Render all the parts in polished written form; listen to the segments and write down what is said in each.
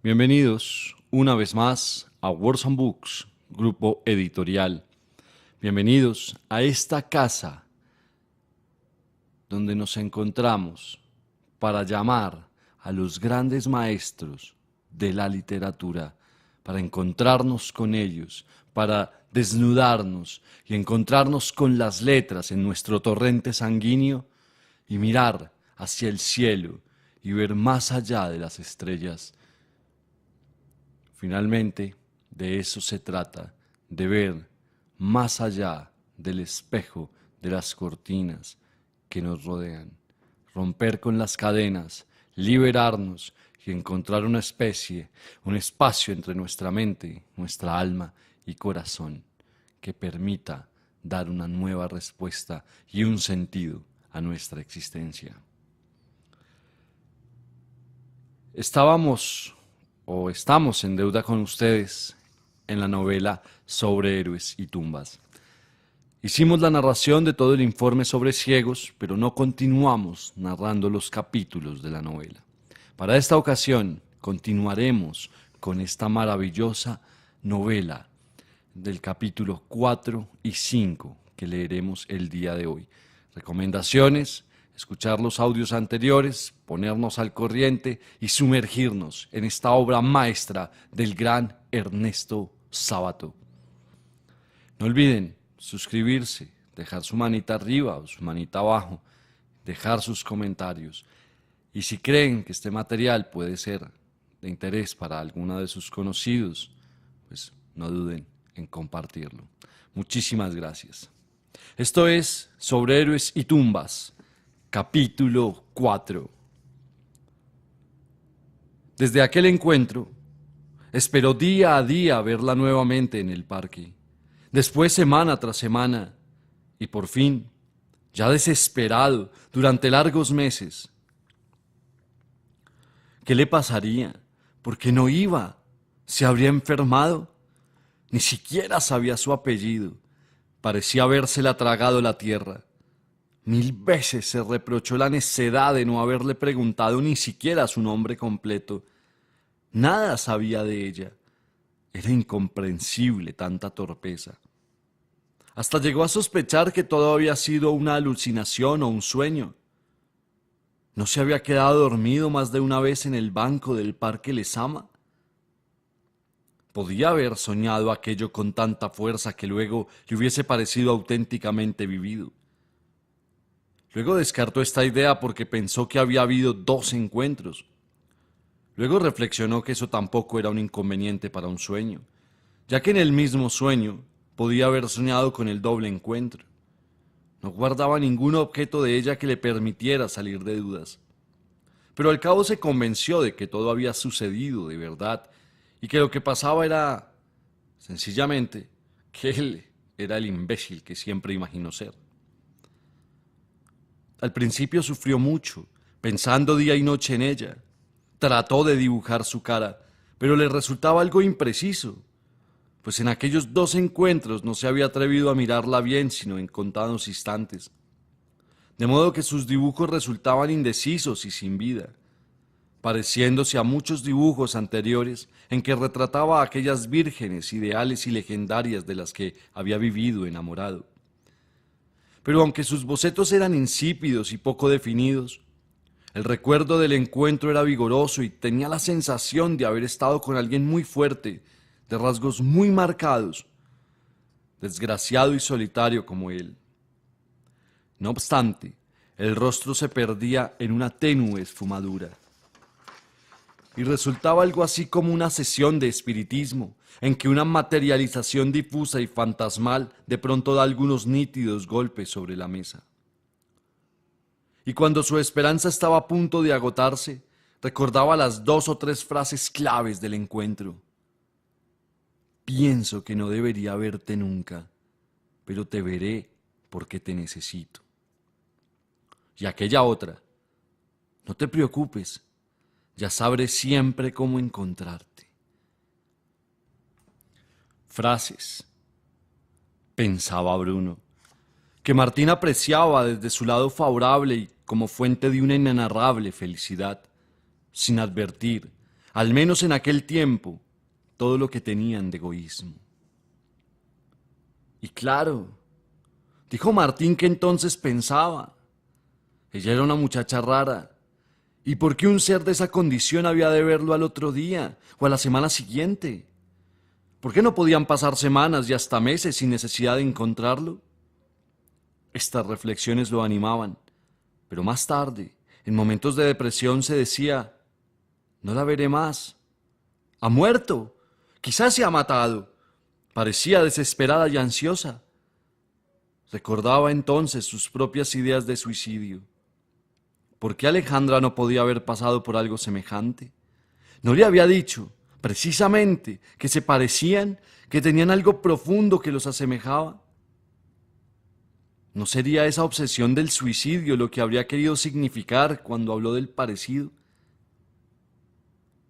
Bienvenidos una vez más a Words and Books, grupo editorial. Bienvenidos a esta casa donde nos encontramos para llamar a los grandes maestros de la literatura, para encontrarnos con ellos, para desnudarnos y encontrarnos con las letras en nuestro torrente sanguíneo y mirar hacia el cielo y ver más allá de las estrellas. Finalmente, de eso se trata, de ver más allá del espejo de las cortinas que nos rodean, romper con las cadenas, liberarnos y encontrar una especie, un espacio entre nuestra mente, nuestra alma y corazón que permita dar una nueva respuesta y un sentido a nuestra existencia. Estamos en deuda con ustedes en la novela Sobre héroes y tumbas. Hicimos la narración de todo el informe sobre ciegos, pero no continuamos narrando los capítulos de la novela. Para esta ocasión continuaremos con esta maravillosa novela del capítulo 4 y 5 que leeremos el día de hoy. Recomendaciones: escuchar los audios anteriores, ponernos al corriente y sumergirnos en esta obra maestra del gran Ernesto Sábato. No olviden suscribirse, dejar su manita arriba o su manita abajo, dejar sus comentarios. Y si creen que este material puede ser de interés para alguno de sus conocidos, pues no duden en compartirlo. Muchísimas gracias. Esto es Sobre héroes y tumbas, capítulo 4. Desde aquel encuentro, esperó día a día verla nuevamente en el parque, después semana tras semana, y por fin, ya desesperado durante largos meses. ¿Qué le pasaría? ¿Por qué no iba? ¿Se habría enfermado? Ni siquiera sabía su apellido. Parecía habérsela tragado la tierra. 1000 veces se reprochó la necedad de no haberle preguntado ni siquiera su nombre completo. Nada sabía de ella. Era incomprensible tanta torpeza. Hasta llegó a sospechar que todo había sido una alucinación o un sueño. ¿No se había quedado dormido más de una vez en el banco del Parque Lezama? ¿Podía haber soñado aquello con tanta fuerza que luego le hubiese parecido auténticamente vivido? Luego descartó esta idea porque pensó que había habido 2 encuentros. Luego reflexionó que eso tampoco era un inconveniente para un sueño, ya que en el mismo sueño podía haber soñado con el doble encuentro. No guardaba ningún objeto de ella que le permitiera salir de dudas. Pero al cabo se convenció de que todo había sucedido de verdad y que lo que pasaba era, sencillamente, que él era el imbécil que siempre imaginó ser. Al principio sufrió mucho, pensando día y noche en ella. Trató de dibujar su cara, pero le resultaba algo impreciso, pues en aquellos 2 encuentros no se había atrevido a mirarla bien sino en contados instantes. De modo que sus dibujos resultaban indecisos y sin vida, pareciéndose a muchos dibujos anteriores en que retrataba a aquellas vírgenes ideales y legendarias de las que había vivido enamorado. Pero aunque sus bocetos eran insípidos y poco definidos, el recuerdo del encuentro era vigoroso y tenía la sensación de haber estado con alguien muy fuerte, de rasgos muy marcados, desgraciado y solitario como él. No obstante, el rostro se perdía en una tenue esfumadura. Y resultaba algo así como una sesión de espiritismo, en que una materialización difusa y fantasmal de pronto da algunos nítidos golpes sobre la mesa. Y cuando su esperanza estaba a punto de agotarse, recordaba las 2 o 3 frases claves del encuentro. Pienso que no debería verte nunca, pero te veré porque te necesito. Y aquella otra, no te preocupes, ya sabré siempre cómo encontrarte. Frases, pensaba Bruno, que Martín apreciaba desde su lado favorable y como fuente de una inenarrable felicidad, sin advertir, al menos en aquel tiempo, todo lo que tenían de egoísmo. Y claro, dijo Martín que entonces pensaba, ella era una muchacha rara, ¿y por qué un ser de esa condición había de verlo al otro día o a la semana siguiente? ¿Por qué no podían pasar semanas y hasta meses sin necesidad de encontrarlo? Estas reflexiones lo animaban, pero más tarde, en momentos de depresión, se decía, no la veré más. Ha muerto, quizás se ha matado. Parecía desesperada y ansiosa. Recordaba entonces sus propias ideas de suicidio. ¿Por qué Alejandra no podía haber pasado por algo semejante? ¿No le había dicho, precisamente, que se parecían, que tenían algo profundo que los asemejaba? ¿No sería esa obsesión del suicidio lo que habría querido significar cuando habló del parecido?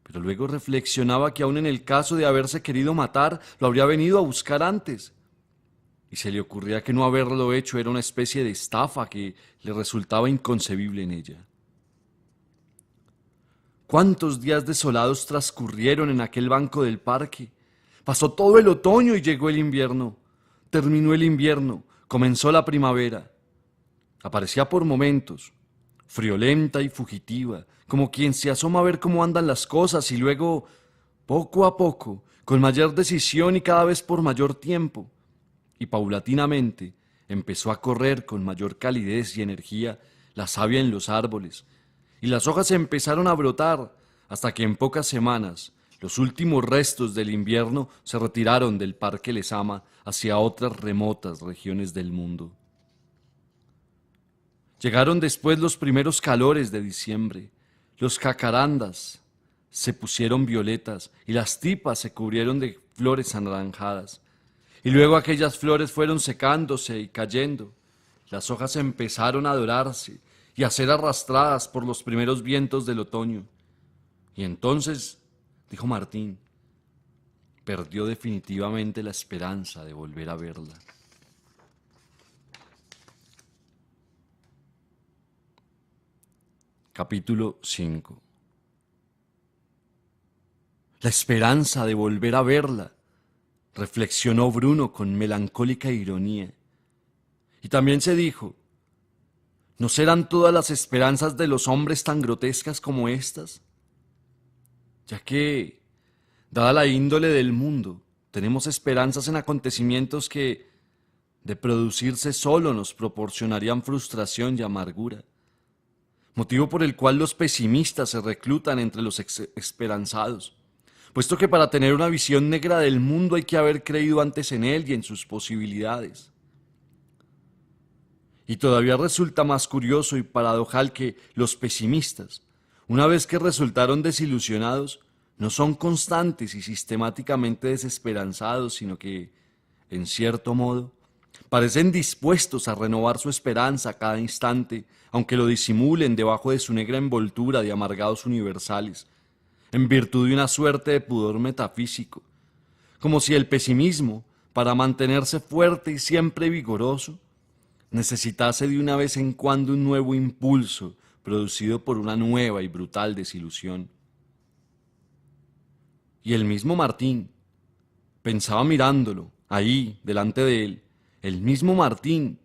Pero luego reflexionaba que aun en el caso de haberse querido matar, lo habría venido a buscar antes. Y se le ocurría que no haberlo hecho era una especie de estafa que le resultaba inconcebible en ella. ¿Cuántos días desolados transcurrieron en aquel banco del parque? Pasó todo el otoño y llegó el invierno. Terminó el invierno, comenzó la primavera. Aparecía por momentos, friolenta y fugitiva, como quien se asoma a ver cómo andan las cosas y luego, poco a poco, con mayor decisión y cada vez por mayor tiempo, y paulatinamente empezó a correr con mayor calidez y energía la savia en los árboles, y las hojas empezaron a brotar hasta que en pocas semanas los últimos restos del invierno se retiraron del Parque Lezama hacia otras remotas regiones del mundo. Llegaron después los primeros calores de diciembre, los jacarandas se pusieron violetas y las tipas se cubrieron de flores anaranjadas. Y luego aquellas flores fueron secándose y cayendo. Las hojas empezaron a dorarse y a ser arrastradas por los primeros vientos del otoño. Y entonces, dijo Martín, perdió definitivamente la esperanza de volver a verla. Capítulo 5. La esperanza de volver a verla, reflexionó Bruno con melancólica ironía. Y también se dijo, ¿no serán todas las esperanzas de los hombres tan grotescas como estas? Ya que, dada la índole del mundo, tenemos esperanzas en acontecimientos que, de producirse solo, nos proporcionarían frustración y amargura, motivo por el cual los pesimistas se reclutan entre los esperanzados, puesto que para tener una visión negra del mundo hay que haber creído antes en él y en sus posibilidades. Y todavía resulta más curioso y paradojal que los pesimistas, una vez que resultaron desilusionados, no son constantes y sistemáticamente desesperanzados, sino que, en cierto modo, parecen dispuestos a renovar su esperanza a cada instante, aunque lo disimulen debajo de su negra envoltura de amargados universales, en virtud de una suerte de pudor metafísico, como si el pesimismo, para mantenerse fuerte y siempre vigoroso, necesitase de una vez en cuando un nuevo impulso producido por una nueva y brutal desilusión. Y el mismo Martín pensaba mirándolo, ahí, delante de él, el mismo Martín,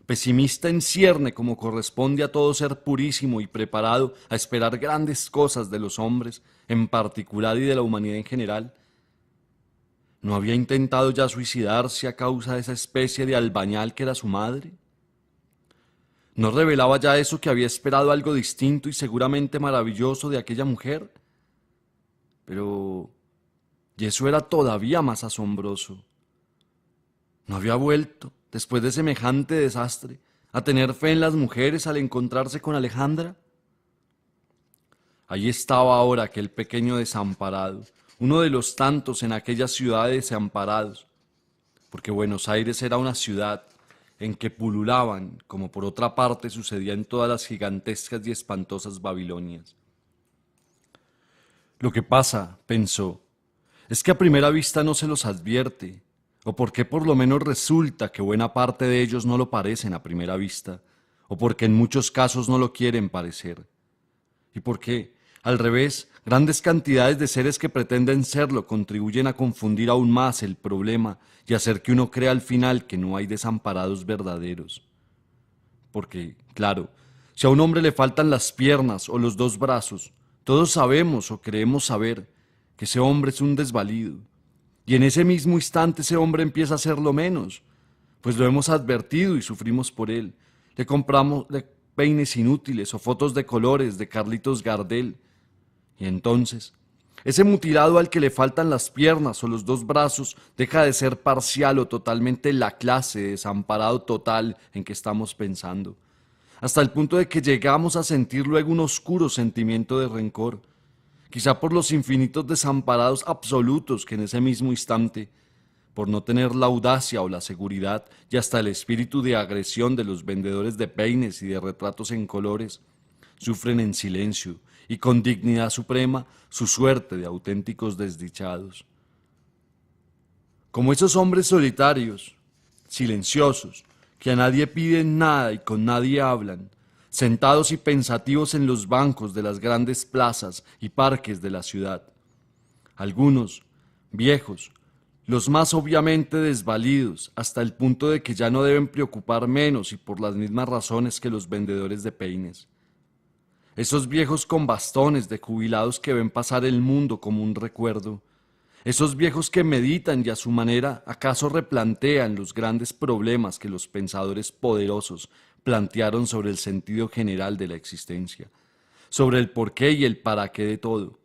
pesimista en cierne como corresponde a todo ser purísimo y preparado a esperar grandes cosas de los hombres en particular y de la humanidad en general, ¿no había intentado ya suicidarse a causa de esa especie de albañal que era su madre? ¿No revelaba ya eso que había esperado algo distinto y seguramente maravilloso de aquella mujer? Pero, y eso era todavía más asombroso, ¿no había vuelto, después de semejante desastre, a tener fe en las mujeres al encontrarse con Alejandra? Allí estaba ahora aquel pequeño desamparado, uno de los tantos en aquella ciudad de desamparados, porque Buenos Aires era una ciudad en que pululaban, como por otra parte sucedía en todas las gigantescas y espantosas Babilonias. Lo que pasa, pensó, es que a primera vista no se los advierte, o porque por lo menos resulta que buena parte de ellos no lo parecen a primera vista, o porque en muchos casos no lo quieren parecer, y porque, al revés, Grandes cantidades de seres que pretenden serlo contribuyen a confundir aún más el problema y hacer que uno crea al final que no hay desamparados verdaderos. Porque, claro, si a un hombre le faltan las piernas o los dos brazos, todos sabemos o creemos saber que ese hombre es un desvalido. Y en ese mismo instante ese hombre empieza a ser lo menos, pues lo hemos advertido y sufrimos por él. Le compramos peines inútiles o fotos de colores de Carlitos Gardel. Y entonces, ese mutilado al que le faltan las piernas o los dos brazos deja de ser parcial o totalmente la clase de desamparado total en que estamos pensando, hasta el punto de que llegamos a sentir luego un oscuro sentimiento de rencor, quizá por los infinitos desamparados absolutos que en ese mismo instante, por no tener la audacia o la seguridad y hasta el espíritu de agresión de los vendedores de peines y de retratos en colores, sufren en silencio y con dignidad suprema su suerte de auténticos desdichados. Como esos hombres solitarios, silenciosos, que a nadie piden nada y con nadie hablan, sentados y pensativos en los bancos de las grandes plazas y parques de la ciudad. Algunos, viejos, los más obviamente desvalidos, hasta el punto de que ya no deben preocupar menos y por las mismas razones que los vendedores de peines. Esos viejos con bastones de jubilados que ven pasar el mundo como un recuerdo. Esos viejos que meditan y a su manera acaso replantean los grandes problemas que los pensadores poderosos plantearon sobre el sentido general de la existencia, sobre el porqué y el para qué de todo.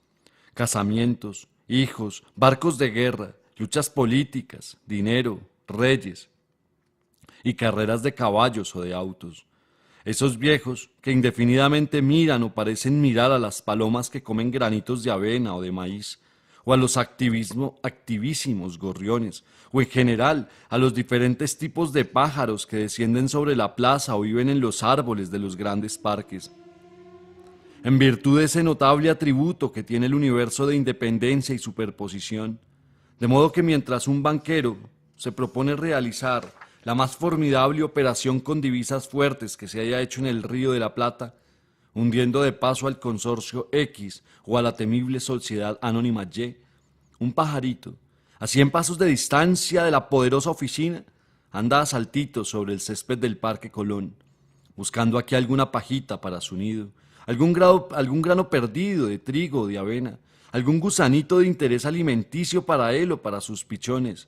Casamientos, hijos, barcos de guerra, luchas políticas, dinero, reyes y carreras de caballos o de autos. Esos viejos que indefinidamente miran o parecen mirar a las palomas que comen granitos de avena o de maíz, o a los activísimos gorriones, o en general a los diferentes tipos de pájaros que descienden sobre la plaza o viven en los árboles de los grandes parques. En virtud de ese notable atributo que tiene el universo de independencia y superposición, de modo que mientras un banquero se propone realizar la más formidable operación con divisas fuertes que se haya hecho en el Río de la Plata, hundiendo de paso al consorcio X o a la temible sociedad anónima Y, un pajarito, a 100 pasos de distancia de la poderosa oficina, anda a saltitos sobre el césped del Parque Colón, buscando aquí alguna pajita para su nido, algún grano perdido de trigo o de avena, algún gusanito de interés alimenticio para él o para sus pichones,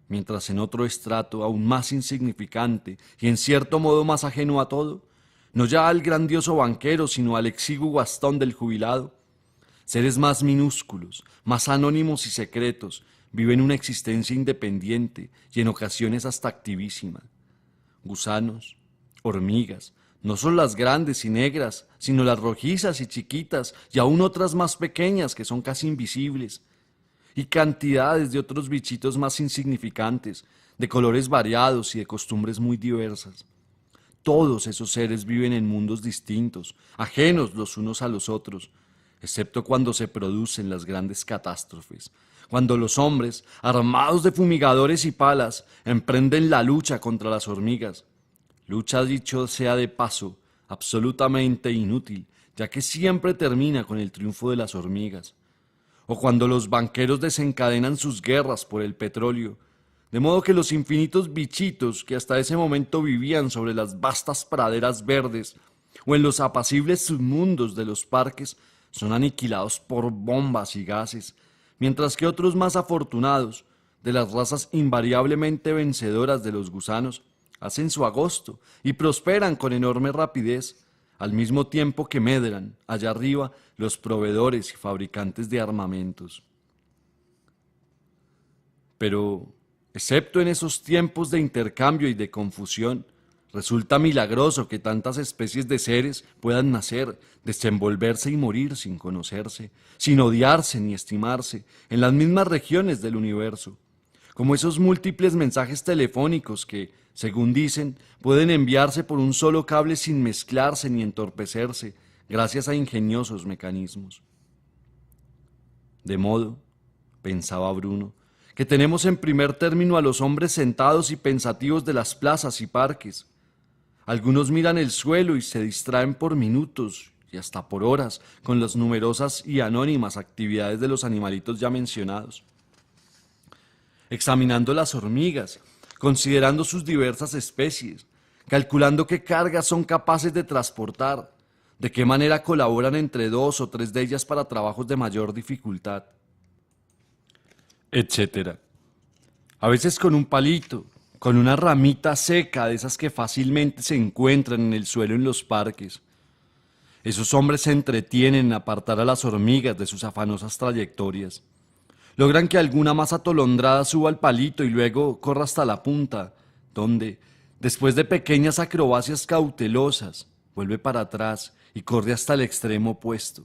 mientras en otro estrato aún más insignificante y en cierto modo más ajeno a todo, no ya al grandioso banquero, sino al exiguo bastón del jubilado, seres más minúsculos, más anónimos y secretos, viven una existencia independiente y en ocasiones hasta activísima. Gusanos, hormigas, no solo las grandes y negras, sino las rojizas y chiquitas y aún otras más pequeñas que son casi invisibles, y cantidades de otros bichitos más insignificantes, de colores variados y de costumbres muy diversas. Todos esos seres viven en mundos distintos, ajenos los unos a los otros, excepto cuando se producen las grandes catástrofes, cuando los hombres, armados de fumigadores y palas, emprenden la lucha contra las hormigas. Lucha, dicho sea de paso, absolutamente inútil, ya que siempre termina con el triunfo de las hormigas. O cuando los banqueros desencadenan sus guerras por el petróleo, de modo que los infinitos bichitos que hasta ese momento vivían sobre las vastas praderas verdes o en los apacibles submundos de los parques son aniquilados por bombas y gases, mientras que otros más afortunados, de las razas invariablemente vencedoras de los gusanos, hacen su agosto y prosperan con enorme rapidez, al mismo tiempo que medran, allá arriba, los proveedores y fabricantes de armamentos. Pero, excepto en esos tiempos de intercambio y de confusión, resulta milagroso que tantas especies de seres puedan nacer, desenvolverse y morir sin conocerse, sin odiarse ni estimarse, en las mismas regiones del universo, como esos múltiples mensajes telefónicos que, según dicen, pueden enviarse por un solo cable sin mezclarse ni entorpecerse, gracias a ingeniosos mecanismos. De modo, pensaba Bruno, que tenemos en primer término a los hombres sentados y pensativos de las plazas y parques. Algunos miran el suelo y se distraen por minutos y hasta por horas con las numerosas y anónimas actividades de los animalitos ya mencionados. Examinando las hormigas, considerando sus diversas especies, calculando qué cargas son capaces de transportar, de qué manera colaboran entre 2 o 3 de ellas para trabajos de mayor dificultad, etcétera. A veces con un palito, con una ramita seca de esas que fácilmente se encuentran en el suelo en los parques. Esos hombres se entretienen en apartar a las hormigas de sus afanosas trayectorias. Logran que alguna más atolondrada suba al palito y luego corra hasta la punta, donde, después de pequeñas acrobacias cautelosas, vuelve para atrás y corre hasta el extremo opuesto,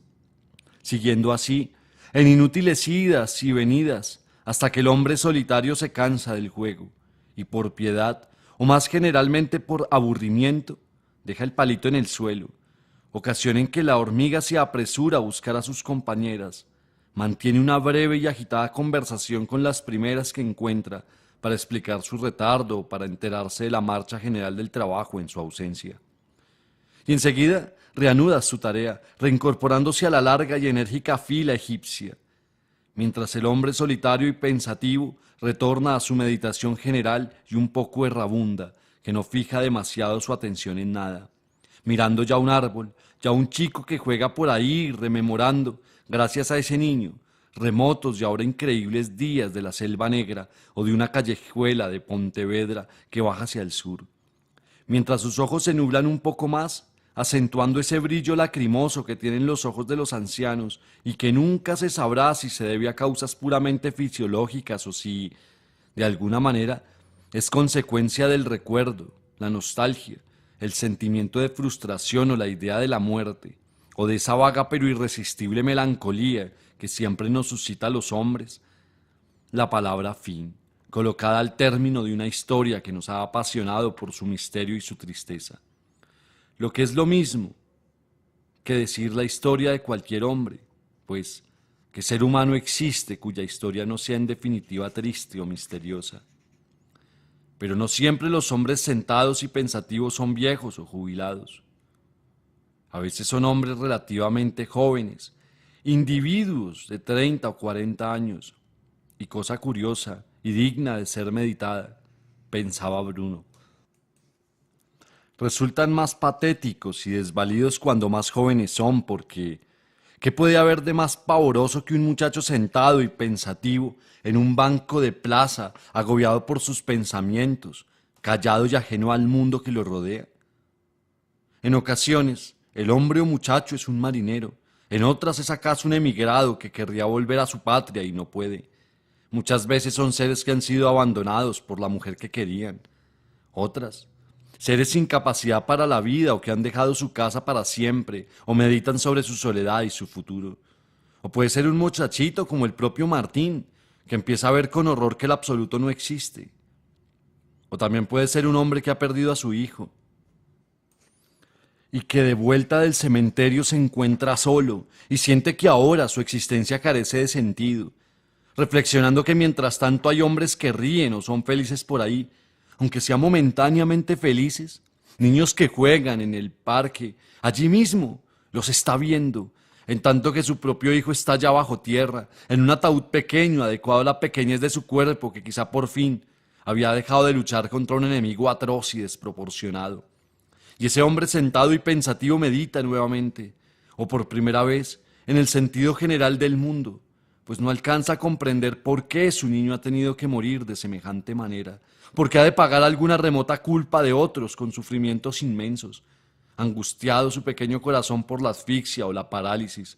siguiendo así, en inútiles idas y venidas, hasta que el hombre solitario se cansa del juego y por piedad, o más generalmente por aburrimiento, deja el palito en el suelo, ocasión en que la hormiga se apresura a buscar a sus compañeras, mantiene una breve y agitada conversación con las primeras que encuentra para explicar su retardo o para enterarse de la marcha general del trabajo en su ausencia. Y enseguida reanuda su tarea, reincorporándose a la larga y enérgica fila egipcia, mientras el hombre solitario y pensativo retorna a su meditación general y un poco errabunda, que no fija demasiado su atención en nada, mirando ya un árbol, ya un chico que juega por ahí, rememorando, gracias a ese niño, remotos y ahora increíbles días de la Selva Negra o de una callejuela de Pontevedra que baja hacia el sur. Mientras sus ojos se nublan un poco más, acentuando ese brillo lacrimoso que tienen los ojos de los ancianos y que nunca se sabrá si se debe a causas puramente fisiológicas o si, de alguna manera, es consecuencia del recuerdo, la nostalgia, el sentimiento de frustración o la idea de la muerte, o de esa vaga pero irresistible melancolía que siempre nos suscita a los hombres. La palabra fin, colocada al término de una historia que nos ha apasionado por su misterio y su tristeza. Lo que es lo mismo que decir la historia de cualquier hombre, pues ¿qué ser humano existe cuya historia no sea en definitiva triste o misteriosa? Pero no siempre los hombres sentados y pensativos son viejos o jubilados. A veces son hombres relativamente jóvenes, individuos de 30 o 40 años, y cosa curiosa y digna de ser meditada, pensaba Bruno. Resultan más patéticos y desvalidos cuando más jóvenes son, porque ¿qué puede haber de más pavoroso que un muchacho sentado y pensativo en un banco de plaza, agobiado por sus pensamientos, callado y ajeno al mundo que lo rodea? En ocasiones, el hombre o muchacho es un marinero, en otras es acaso un emigrado que querría volver a su patria y no puede. Muchas veces son seres que han sido abandonados por la mujer que querían. Otras, seres sin capacidad para la vida o que han dejado su casa para siempre o meditan sobre su soledad y su futuro. O puede ser un muchachito como el propio Martín, que empieza a ver con horror que el absoluto no existe. O también puede ser un hombre que ha perdido a su hijo y que de vuelta del cementerio se encuentra solo y siente que ahora su existencia carece de sentido, reflexionando que mientras tanto hay hombres que ríen o son felices por ahí, aunque sean momentáneamente felices, niños que juegan en el parque, allí mismo, los está viendo, en tanto que su propio hijo está ya bajo tierra, en un ataúd pequeño adecuado a la pequeñez de su cuerpo que quizá por fin había dejado de luchar contra un enemigo atroz y desproporcionado. Y ese hombre sentado y pensativo medita nuevamente, o por primera vez, en el sentido general del mundo, pues no alcanza a comprender por qué su niño ha tenido que morir de semejante manera, por qué ha de pagar alguna remota culpa de otros con sufrimientos inmensos, angustiado su pequeño corazón por la asfixia o la parálisis,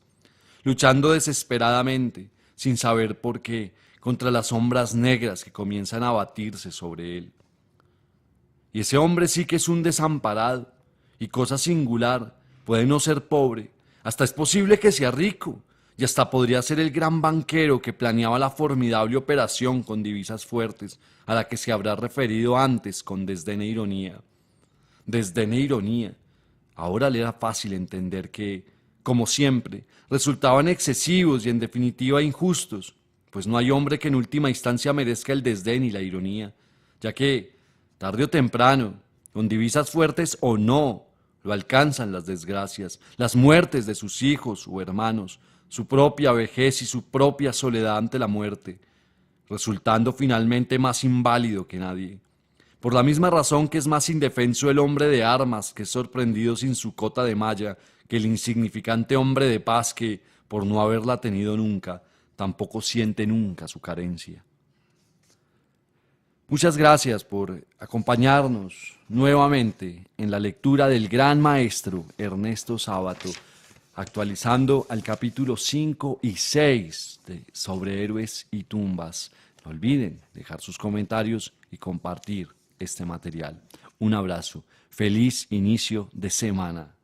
luchando desesperadamente, sin saber por qué, contra las sombras negras que comienzan a abatirse sobre él. Y ese hombre sí que es un desamparado, y cosa singular, puede no ser pobre, hasta es posible que sea rico, y hasta podría ser el gran banquero que planeaba la formidable operación con divisas fuertes, a la que se habrá referido antes con desdén e ironía. Desdén e ironía. Ahora le era fácil entender que, como siempre, resultaban excesivos y en definitiva injustos, pues no hay hombre que en última instancia merezca el desdén y la ironía, ya que, tarde o temprano, con divisas fuertes o no, Lo alcanzan las desgracias, las muertes de sus hijos o hermanos, su propia vejez y su propia soledad ante la muerte, resultando finalmente más inválido que nadie. Por la misma razón que es más indefenso el hombre de armas que es sorprendido sin su cota de malla que el insignificante hombre de paz que, por no haberla tenido nunca, tampoco siente nunca su carencia. Muchas gracias por acompañarnos nuevamente en la lectura del gran maestro Ernesto Sábato, actualizando al capítulo 5 y 6 de Sobre Héroes y Tumbas. No olviden dejar sus comentarios y compartir este material. Un abrazo. Feliz inicio de semana.